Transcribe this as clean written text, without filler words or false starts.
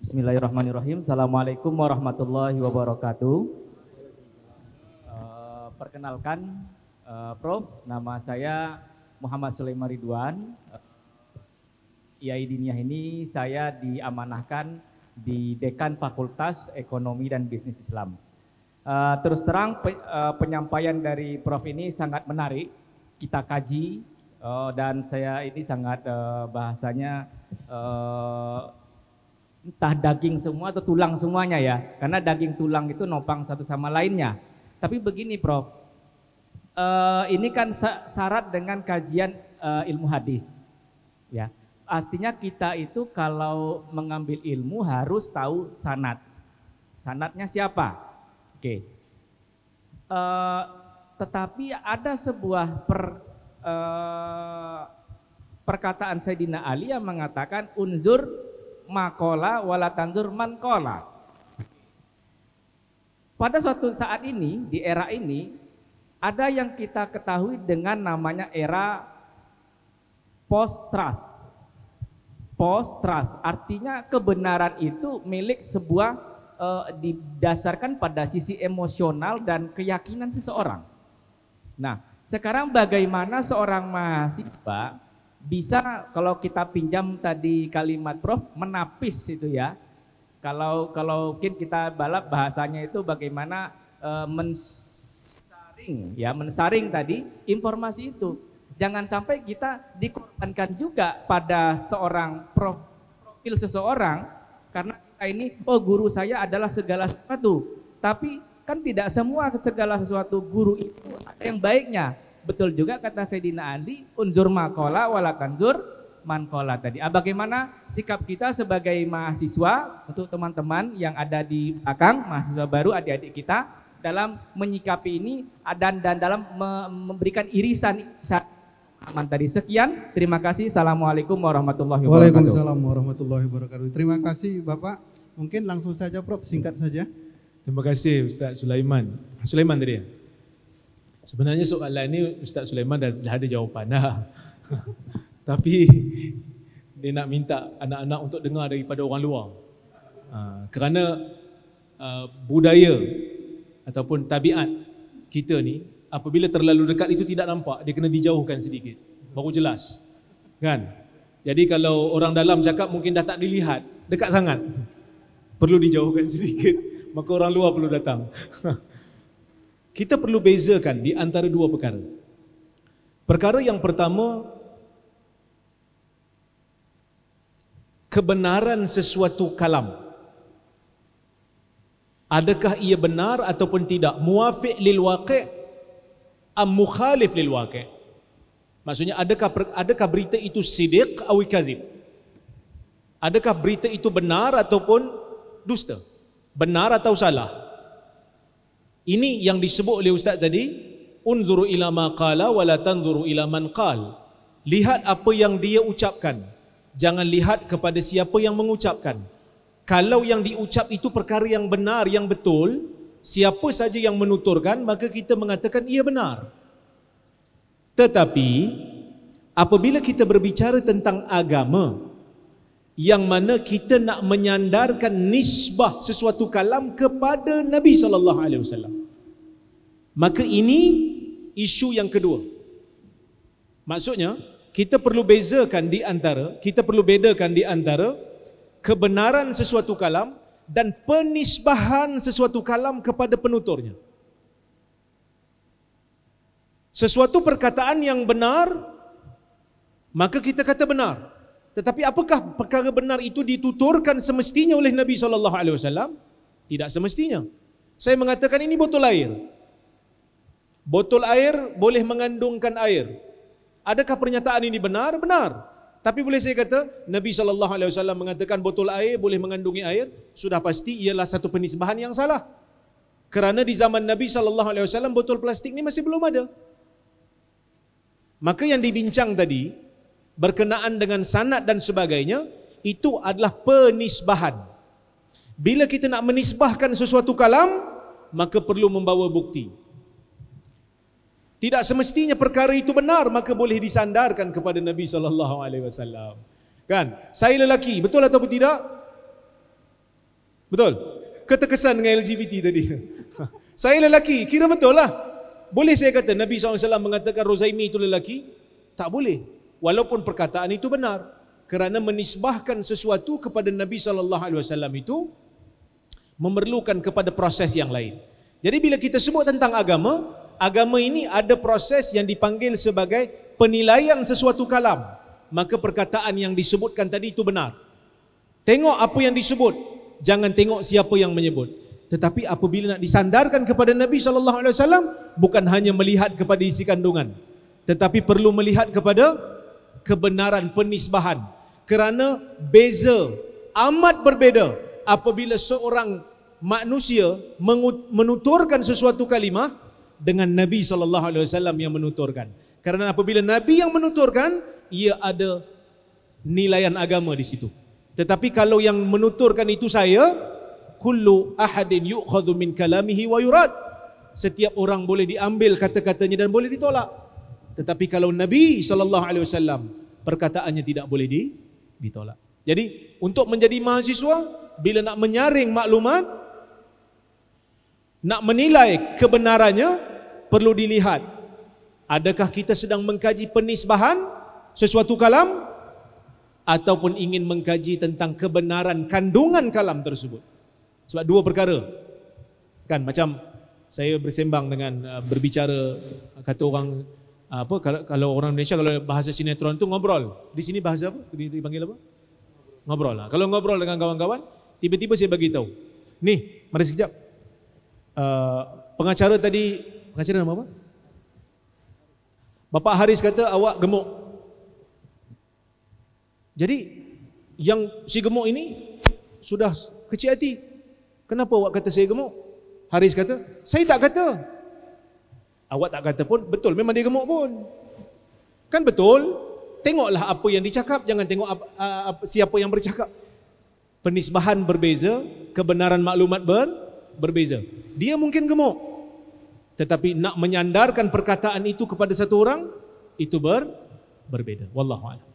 Bismillahirrahmanirrahim. Assalamualaikum warahmatullahi wabarakatuh. Perkenalkan, Prof, nama saya Muhammad Sulaiman Ridwan. IAI Diniyah ini saya diamanahkan di Dekan Fakultas Ekonomi dan Bisnis Islam. Terus terang penyampaian dari Prof ini sangat menarik, kita kaji, dan saya ini sangat bahasanya entah daging semua atau tulang semuanya ya, karena daging tulang itu nopang satu sama lainnya. Tapi begini Prof, ini kan syarat dengan kajian ilmu hadis ya. Artinya kita itu kalau mengambil ilmu harus tahu sanad. Sanadnya siapa? Oke. Tetapi ada sebuah perkataan Sayyidina Ali yang mengatakan unzur makola wala tanzur mankola. Pada suatu saat ini, di era ini, ada yang kita ketahui dengan namanya era post-truth. Post-truth artinya kebenaran itu milik sebuah didasarkan pada sisi emosional dan keyakinan seseorang. Nah, sekarang bagaimana seorang mahasiswa bisa, kalau kita pinjam tadi kalimat Prof, menapis itu ya. Kalau mungkin kita balap bahasanya itu bagaimana mensaring tadi informasi itu. Jangan sampai kita dikorbankan juga pada seorang profil seseorang karena kita ini, oh guru saya adalah segala sesuatu. Tapi kan tidak semua segala sesuatu guru itu ada yang baiknya. Betul juga kata Sayyidina Ali, unzur makola wala tanzur mankola tadi. Bagaimana sikap kita sebagai mahasiswa untuk teman-teman yang ada di belakang, mahasiswa baru, adik-adik kita dalam menyikapi ini dan dalam memberikan irisan aman tadi. Sekian, terima kasih. Assalamualaikum warahmatullahi wabarakatuh. Waalaikumsalam warahmatullahi wabarakatuh. Terima kasih Bapak. Mungkin langsung saja Prof, singkat saja. Terima kasih Ustaz Sulaiman. Sulaiman tadi ya? Sebenarnya soalan ini Ustaz Sulaiman dah ada jawapan dah. Tapi dia nak minta anak-anak untuk dengar daripada orang luar. Kerana budaya ataupun tabiat kita ni apabila terlalu dekat itu tidak nampak, dia kena dijauhkan sedikit baru jelas. Kan? Jadi kalau orang dalam cakap mungkin dah tak dilihat, dekat sangat. Perlu dijauhkan sedikit, maka orang luar perlu datang. Kita perlu bezakan di antara dua perkara. Perkara yang pertama, kebenaran sesuatu kalam. Adakah ia benar ataupun tidak? Muwafiq lil waqi' am mukhalif lil waqi'? Maksudnya adakah berita itu siddiq atau kadzib? Adakah berita itu benar ataupun dusta? Benar atau salah? Ini yang disebut oleh Ustaz tadi, unzuru ila ma qala wa la tanzuru ila man qal. Lihat apa yang dia ucapkan, jangan lihat kepada siapa yang mengucapkan. Kalau yang diucap itu perkara yang benar, yang betul, siapa saja yang menuturkan, maka kita mengatakan ia benar. Tetapi apabila kita berbicara tentang agama, yang mana kita nak menyandarkan nisbah sesuatu kalam kepada Nabi SAW, maka ini isu yang kedua. Maksudnya kita perlu bedakan di antara kebenaran sesuatu kalam dan penisbahan sesuatu kalam kepada penuturnya. Sesuatu perkataan yang benar, maka kita kata benar. Tetapi apakah perkara benar itu dituturkan semestinya oleh Nabi SAW? Tidak semestinya. Saya mengatakan ini botol air. Botol air boleh mengandungkan air. Adakah pernyataan ini benar? Benar. Tapi boleh saya kata Nabi SAW mengatakan botol air boleh mengandungi air? Sudah pasti ialah satu penisbahan yang salah. Kerana di zaman Nabi SAW botol plastik ini masih belum ada. Maka yang dibincang tadi berkenaan dengan sanad dan sebagainya, itu adalah penisbahan. Bila kita nak menisbahkan sesuatu kalam, maka perlu membawa bukti. Tidak semestinya perkara itu benar, maka boleh disandarkan kepada Nabi SAW. Kan? Saya lelaki, betul atau tidak? Betul? Keterkesan dengan LGBT tadi. Saya lelaki, kira betul lah. Boleh saya kata Nabi SAW mengatakan Rozaimi itu lelaki? Tak boleh. Walaupun perkataan itu benar. Kerana menisbahkan sesuatu kepada Nabi SAW itu memerlukan kepada proses yang lain. Jadi bila kita sebut tentang agama, agama ini ada proses yang dipanggil sebagai penilaian sesuatu kalam. Maka perkataan yang disebutkan tadi itu benar. Tengok apa yang disebut, jangan tengok siapa yang menyebut. Tetapi apabila nak disandarkan kepada Nabi SAW, bukan hanya melihat kepada isi kandungan, tetapi perlu melihat kepada kebenaran penisbahan. Kerana beza, amat berbeza apabila seorang manusia menuturkan sesuatu kalimah dengan Nabi SAW yang menuturkan. Kerana apabila Nabi yang menuturkan, ia ada nilaian agama di situ. Tetapi kalau yang menuturkan itu saya, kullu ahadin yu'khadhu min kalamihi wa yurad. Setiap orang boleh diambil kata-katanya dan boleh ditolak. Tetapi kalau Nabi SAW, perkataannya tidak boleh ditolak. Jadi untuk menjadi mahasiswa, bila nak menyaring maklumat, nak menilai kebenarannya, perlu dilihat adakah kita sedang mengkaji penisbahan sesuatu kalam ataupun ingin mengkaji tentang kebenaran kandungan kalam tersebut. Sebab dua perkara. Kan macam saya bersembang dengan berbicara, kata orang apa, kalau orang Malaysia kalau bahasa sinetron tu ngobrol. Di sini bahasa apa? Dipanggil apa? Ngobrol lah. Kalau ngobrol dengan kawan-kawan, tiba-tiba saya bagi tahu. Nih, mari sekejap. Pengacara tadi, pengacara nama apa? Bapak Haris kata awak gemuk. Jadi yang si gemuk ini sudah kecil hati. Kenapa awak kata saya gemuk? Haris kata, saya tak kata. Awak tak kata pun betul, memang dia gemuk pun. Kan betul? Tengoklah apa yang dicakap, jangan tengok siapa yang bercakap. Penisbahan berbeza, kebenaran maklumat berbeza. Dia mungkin gemuk, tetapi nak menyandarkan perkataan itu kepada satu orang, itu berbeda. Wallahu a'lam.